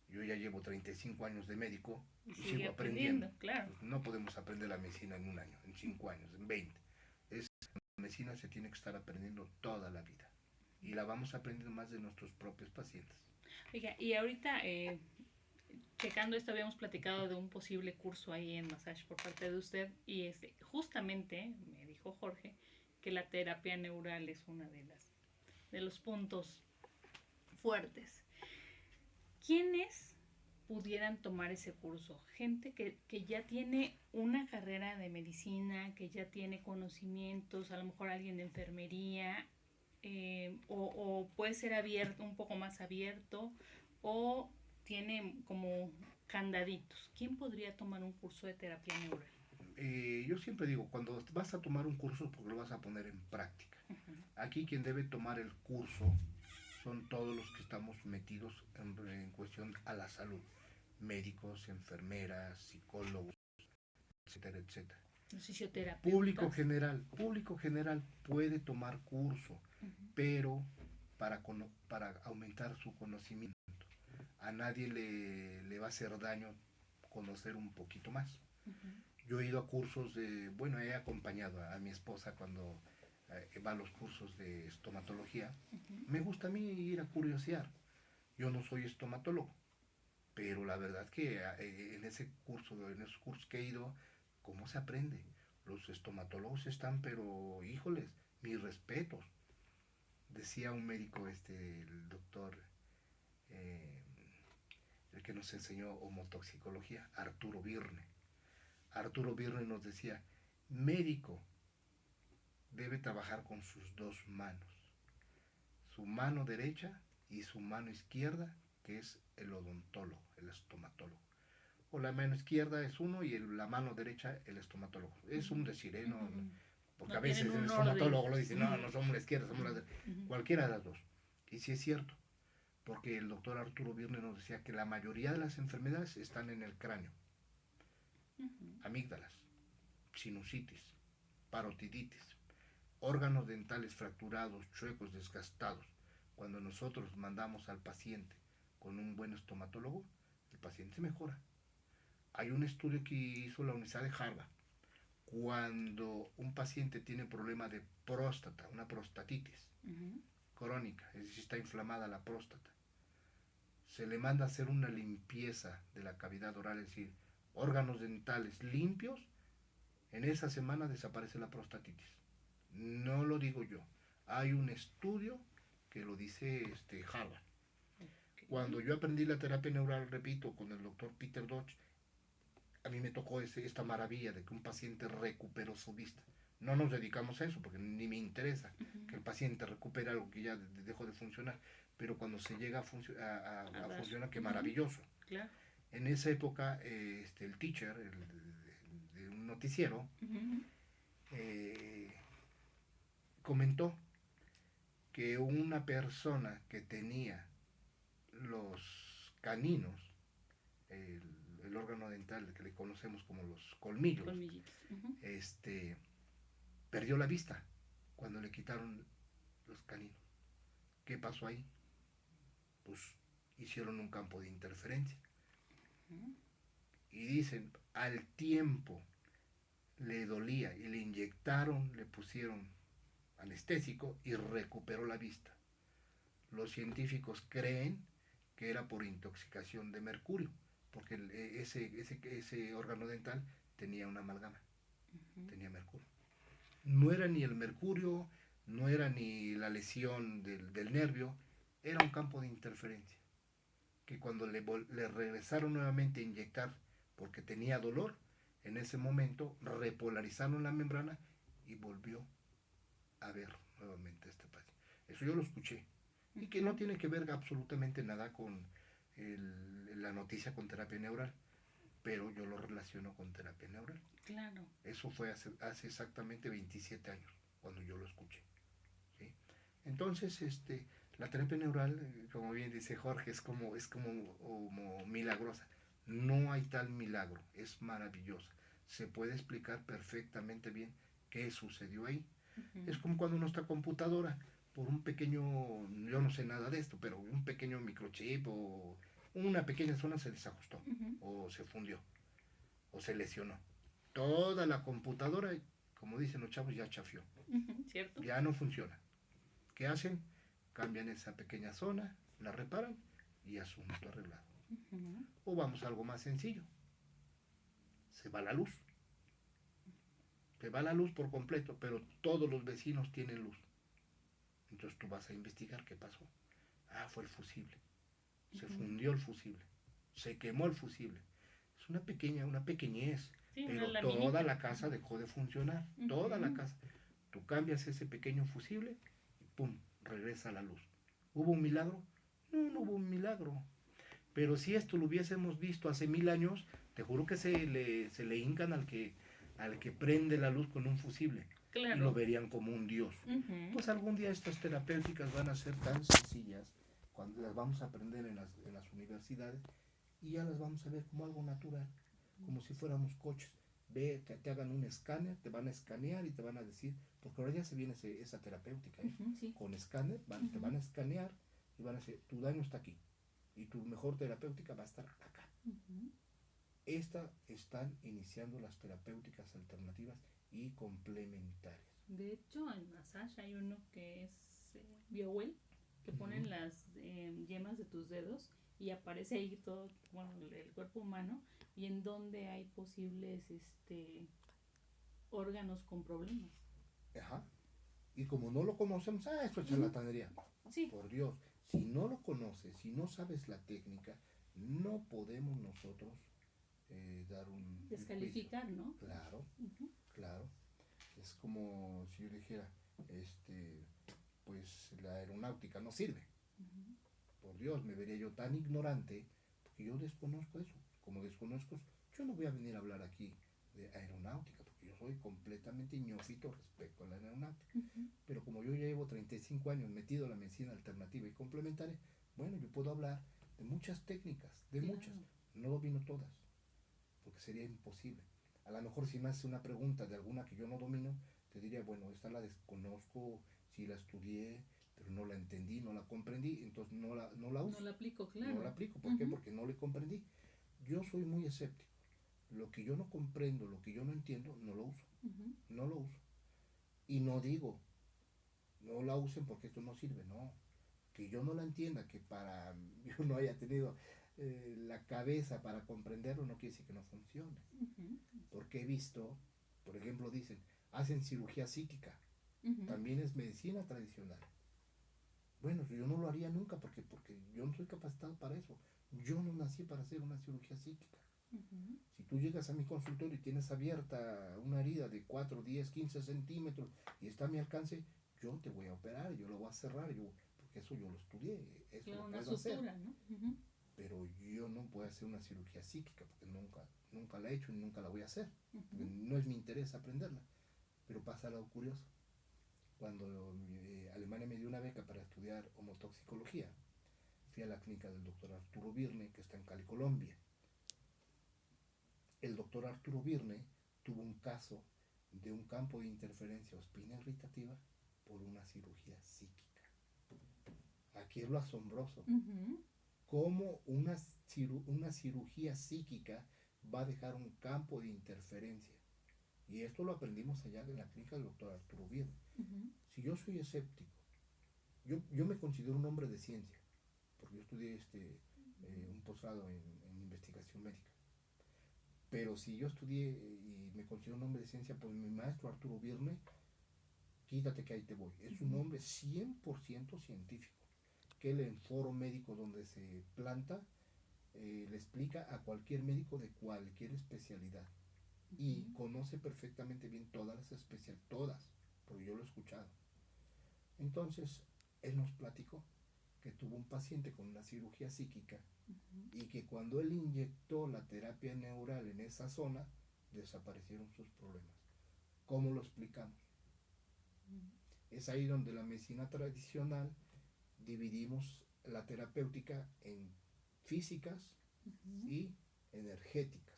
Yo ya llevo 35 años de médico y sigo aprendiendo. Claro. Pues no podemos aprender la medicina en un año, en 5 años, en 20. La medicina se tiene que estar aprendiendo toda la vida. Y la vamos aprendiendo más de nuestros propios pacientes. Oiga, y ahorita, checando esto, habíamos platicado de un posible curso ahí en Massage por parte de usted. Y justamente me dijo Jorge que la terapia neural es una de los puntos fuertes. ¿Quiénes pudieran tomar ese curso? Gente que ya tiene una carrera de medicina, que ya tiene conocimientos, a lo mejor alguien de enfermería, o puede ser abierto, un poco más abierto, o tiene como candaditos. ¿Quién podría tomar un curso de terapia neural? Yo siempre digo, cuando vas a tomar un curso, porque lo vas a poner en práctica. Aquí quien debe tomar el curso son todos los que estamos metidos en cuestión a la salud. Médicos, enfermeras, psicólogos, etcétera, etcétera. Público general puede tomar curso, pero para aumentar su conocimiento. A nadie le va a hacer daño conocer un poquito más. Yo he ido a cursos he acompañado a mi esposa cuando va a los cursos de estomatología. Me gusta a mí ir a curiosear. Yo no soy estomatólogo, pero la verdad que en esos cursos que he ido, ¿cómo se aprende? Los estomatólogos están, pero híjoles, mis respetos. Decía un médico, el doctor, el que nos enseñó homotoxicología, Arturo Birne. Arturo Birne nos decía, médico debe trabajar con sus dos manos, su mano derecha y su mano izquierda, que es el odontólogo, el estomatólogo. o la mano izquierda es uno y la mano derecha el estomatólogo. Es un decir, ¿no? Porque No a veces tienen el un estomatólogo orden. lo dice, no somos la izquierda, somos la cualquiera de las dos. Y sí es cierto, porque el doctor Arturo Virne nos decía que la mayoría de las enfermedades están en el cráneo. Amígdalas, sinusitis, parotiditis, órganos dentales fracturados, chuecos, desgastados. Cuando nosotros mandamos al paciente con un buen estomatólogo, el paciente mejora. Hay un estudio que hizo la Universidad de Harvard. Cuando un paciente tiene problema de próstata, una prostatitis crónica, es decir, está inflamada la próstata, se le manda a hacer una limpieza de la cavidad oral, es decir, órganos dentales limpios, en esa semana desaparece la prostatitis. No lo digo yo, hay un estudio que lo dice Harvard. Cuando yo aprendí la terapia neural, repito, con el doctor Peter Dodge, a mí me tocó esta maravilla de que un paciente recuperó su vista. No nos dedicamos a eso porque ni me interesa que el paciente recupere algo que ya dejó de funcionar, pero cuando se llega a funcionar, qué maravilloso. Claro. En esa época, el teacher, de un noticiero, comentó que una persona que tenía los caninos, el órgano dental que le conocemos como los colmillos, perdió la vista cuando le quitaron los caninos. ¿Qué pasó ahí? Pues hicieron un campo de interferencia. Y dicen, al tiempo le dolía y le inyectaron, le pusieron anestésico y recuperó la vista. Los científicos creen que era por intoxicación de mercurio, porque ese órgano dental tenía una amalgama, tenía mercurio. No era ni el mercurio, no era ni la lesión del nervio, era un campo de interferencia, que cuando le regresaron nuevamente a inyectar porque tenía dolor, en ese momento repolarizaron la membrana y volvió a ver nuevamente a este paciente. Eso yo lo escuché, y que no tiene que ver absolutamente nada con la noticia con terapia neural, pero yo lo relaciono con terapia neural. Claro. Eso fue hace exactamente 27 años cuando yo lo escuché, ¿sí? Entonces, la terapia neural, como bien dice Jorge, es como milagrosa. No hay tal milagro, es maravillosa. Se puede explicar perfectamente bien qué sucedió ahí. Es como cuando nuestra computadora, por un pequeño, yo no sé nada de esto, pero un pequeño microchip o una pequeña zona se desajustó, o se fundió, o se lesionó. Toda la computadora, como dicen los chavos, ya chafió. ¿Cierto? Ya no funciona. ¿Qué hacen? Cambian esa pequeña zona, la reparan y asunto arreglado. O vamos a algo más sencillo. Se va la luz. Se va la luz por completo, pero todos los vecinos tienen luz. Entonces tú vas a investigar qué pasó. Ah, fue el fusible. Se fundió el fusible. Se quemó el fusible. Es una pequeñez. Sí, pero toda la casa dejó de funcionar. Toda la casa. Tú cambias ese pequeño fusible y pum, regresa la luz. ¿Hubo un milagro? No hubo un milagro. Pero si esto lo hubiésemos visto hace 1000 años, te juro que se le hincan al que prende la luz con un fusible. Claro. Y lo verían como un dios. Pues algún día estas terapéuticas van a ser tan sencillas, cuando las vamos a aprender en las universidades, y ya las vamos a ver como algo natural, como si fuéramos coches. Ve, que te hagan un escáner, te van a escanear y te van a decir, porque ahora ya se viene esa terapéutica, sí. Con escáner, te van a escanear y van a decir, tu daño está aquí y tu mejor terapéutica va a estar acá. Están iniciando las terapéuticas alternativas y complementarias. De hecho, en Massage hay uno que es BioWell, que ponen las yemas de tus dedos y aparece ahí todo, bueno, el cuerpo humano, y en donde hay posibles órganos con problemas. Ajá. Y como no lo conocemos, eso es charlatanería. Sí. Por Dios, si no lo conoces, si no sabes la técnica, no podemos nosotros dar un descalificar, juicio, ¿no? Claro, claro. Es como si yo dijera, pues la aeronáutica no sirve. Por Dios, me vería yo tan ignorante, porque yo desconozco eso. como desconozco, yo no voy a venir a hablar aquí de aeronáutica, porque yo soy completamente neófito respecto a la aeronáutica. Ujú. Pero como yo ya llevo 35 años metido en la medicina alternativa y complementaria, bueno, yo puedo hablar de muchas técnicas, de Claro. muchas. No domino todas, porque sería imposible. A lo mejor si me hace una pregunta de alguna que yo no domino, te diría, bueno, esta la desconozco, sí la estudié, pero no la entendí, no la comprendí, entonces no la No uso, la aplico, no claro. la aplico. ¿Por qué? Porque no le comprendí. Yo soy muy escéptico. Lo que yo no comprendo, lo que yo no entiendo, no lo uso. Ujú. No lo uso. Y no digo, no la usen porque esto no sirve, no. Que yo no la entienda, que para yo no haya tenido la cabeza para comprenderlo, no quiere decir que no funcione. Ujú. Porque he visto, por ejemplo, dicen, hacen cirugía psíquica, Ujú. también es medicina tradicional. Bueno, yo no lo haría nunca porque yo no soy capacitado para eso. Yo no nací para hacer una cirugía psíquica. Ujú. Si tú llegas a mi consultorio y tienes abierta una herida de 4, 10, 15 centímetros y está a mi alcance, yo te voy a operar, yo lo voy a cerrar, porque eso yo lo estudié, eso Claro, lo una puedo hacer. sutura, ¿no? Ujú. Pero yo no voy a hacer una cirugía psíquica porque nunca la he hecho y nunca la voy a hacer. Porque Ujú. no es mi interés aprenderla. Pero pasa algo curioso. Cuando Alemania me dio una beca para estudiar homotoxicología, fui a la clínica del doctor Arturo Birne, que está en Cali, Colombia. El doctor Arturo Birne tuvo un caso de un campo de interferencia o espina irritativa por una cirugía psíquica. Aquí es lo asombroso. Ujú. Cómo una cirugía psíquica va a dejar un campo de interferencia. Y esto lo aprendimos allá en la clínica del doctor Arturo Birne. Ujú. Si yo soy escéptico, yo me considero un hombre de ciencia, porque yo estudié un posgrado en investigación médica. Pero si yo estudié y me considero un hombre de ciencia, pues mi maestro Arturo Birne, quítate que ahí te voy. Es un Ujú. hombre 100% científico, que él en foro médico donde se planta, le explica a cualquier médico de cualquier especialidad. Y Ujú. conoce perfectamente bien todas las especialidades, todas, porque yo lo he escuchado. Entonces, él nos platicó que tuvo un paciente con una cirugía psíquica Ujú. y que cuando él inyectó la terapia neural en esa zona, desaparecieron sus problemas. ¿Cómo lo explicamos? Es ahí donde la medicina tradicional dividimos la terapéutica en físicas Ujú. y energéticas.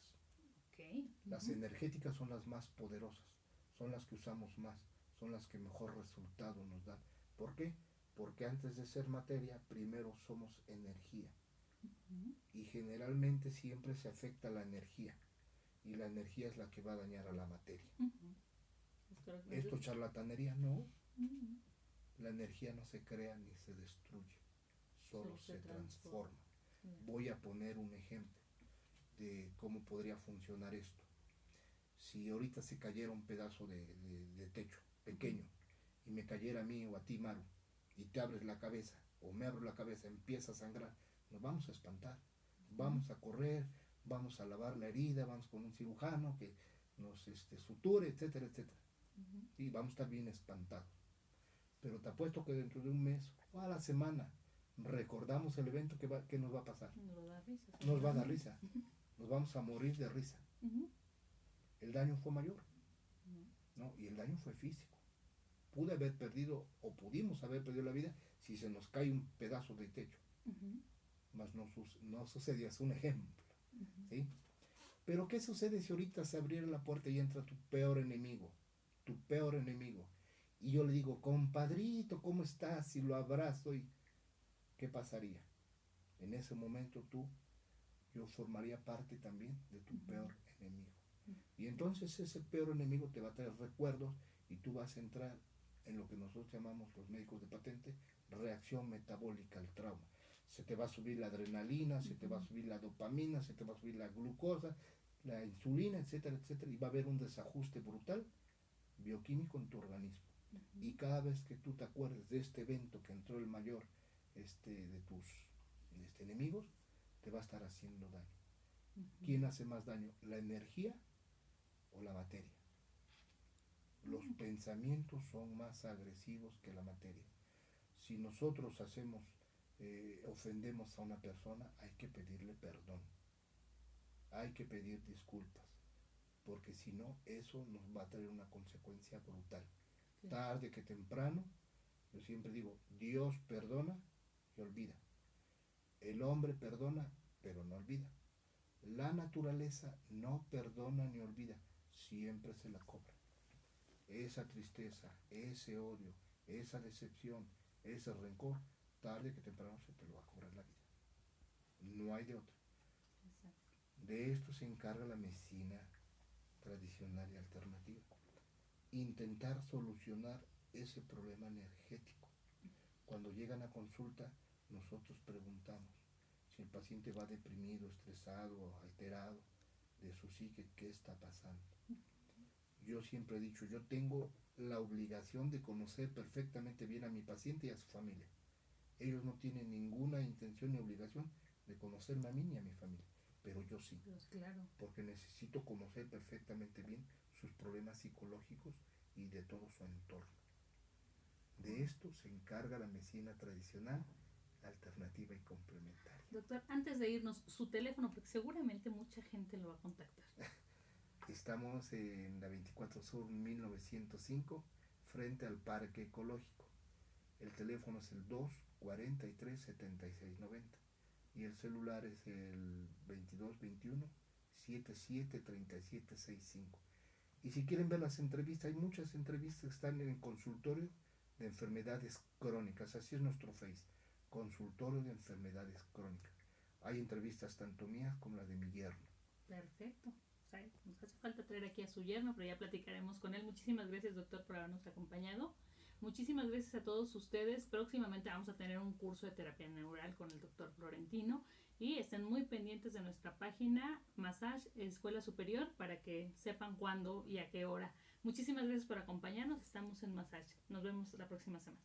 Ok. Las Ujú. energéticas son las más poderosas, son las que usamos más, son las que mejor resultado nos dan. ¿Por qué? Porque antes de ser materia, primero somos energía. Ujú. Y generalmente siempre se afecta la energía. Y la energía es la que va a dañar a la materia. Ujú. Es correcto. ¿Esto es charlatanería? No. Ujú. La energía no se crea ni se destruye, solo Solo se se transforma. transforma. Sí. Voy a poner un ejemplo de cómo podría funcionar esto. Si ahorita se cayera un pedazo de techo Ujú. pequeño y me cayera a mí o a ti, Maru, y te abres la cabeza o me abro la cabeza, empieza a sangrar, nos vamos a espantar, Ujú. vamos a correr, vamos a lavar la herida, vamos con un cirujano que nos suture, etcétera, etcétera. Ujú. Y vamos a estar bien espantados. Pero te apuesto que dentro de un mes o a la semana recordamos el evento que nos va a pasar. Nos da risa, Nos va a dar seguramente. risa, nos vamos a morir de risa. Ujú. El daño fue mayor, No. ¿no? Y el daño fue físico. Pude haber perdido o pudimos haber perdido la vida si se nos cae un pedazo de techo. Ujú. Mas no sucedió, es un ejemplo. Ujú. ¿Sí? Pero ¿qué sucede si ahorita se abriera la puerta y entra tu peor enemigo? Tu peor enemigo. Y yo le digo, compadrito, ¿cómo estás? Y lo abrazo y ¿qué pasaría? En ese momento yo formaría parte también de tu Ujú. peor enemigo. Y entonces ese peor enemigo te va a traer recuerdos y tú vas a entrar en lo que nosotros llamamos los médicos de patente, reacción metabólica al trauma. Se te va a subir la adrenalina, se te va a Ujú. subir la dopamina, se te va a subir la glucosa, la insulina, etcétera, etcétera, y va a haber un desajuste brutal bioquímico en tu organismo. Y Ujú. cada vez que tú te acuerdes de este evento que entró el mayor de tus enemigos, te va a estar haciendo daño. Ujú. ¿Quién hace más daño? ¿La energía o la materia? Los pensamientos son más agresivos que la materia. Si nosotros ofendemos a una persona, hay que pedirle perdón. hay que pedir disculpas, porque si no, eso nos va a traer una consecuencia brutal. Sí. Tarde que temprano, yo siempre digo, Dios perdona y olvida. El hombre perdona, pero no olvida. La naturaleza no perdona ni olvida, siempre se la cobra. Esa tristeza, ese odio, esa decepción, ese rencor, tarde que temprano se te lo va a cobrar la vida. No hay de otra. Exacto. De esto se encarga la medicina tradicional y alternativa. Intentar solucionar ese problema energético. Cuando llegan a consulta, nosotros preguntamos si el paciente va deprimido, estresado, alterado de su psique, ¿qué está pasando? Yo siempre he dicho, yo tengo la obligación de conocer perfectamente bien a mi paciente y a su familia. Ellos no tienen ninguna intención ni obligación de conocerme a mí ni a mi familia, pero yo sí, Pues claro. porque necesito conocer perfectamente bien sus problemas psicológicos y de todo su entorno. De esto se encarga la medicina tradicional, alternativa y complementaria. Doctor, antes de irnos, su teléfono, porque seguramente mucha gente lo va a contactar. Estamos en la 24 Sur 1905, frente al Parque Ecológico. El teléfono es el 243-7690 y el celular es el 2221-773765. Y si quieren ver las entrevistas, hay muchas entrevistas que están en el consultorio de enfermedades crónicas, así es nuestro Face, consultorio de enfermedades crónicas. Hay entrevistas tanto mías como las de mi yerno. Perfecto. O sea, nos hace falta traer aquí a su yerno, pero ya platicaremos con él. Muchísimas gracias, doctor, por habernos acompañado. Muchísimas gracias a todos ustedes. Próximamente vamos a tener un curso de terapia neural con el doctor Florentino y estén muy pendientes de nuestra página Massage Escuela Superior para que sepan cuándo y a qué hora. Muchísimas gracias por acompañarnos. Estamos en Massage. Nos vemos la próxima semana.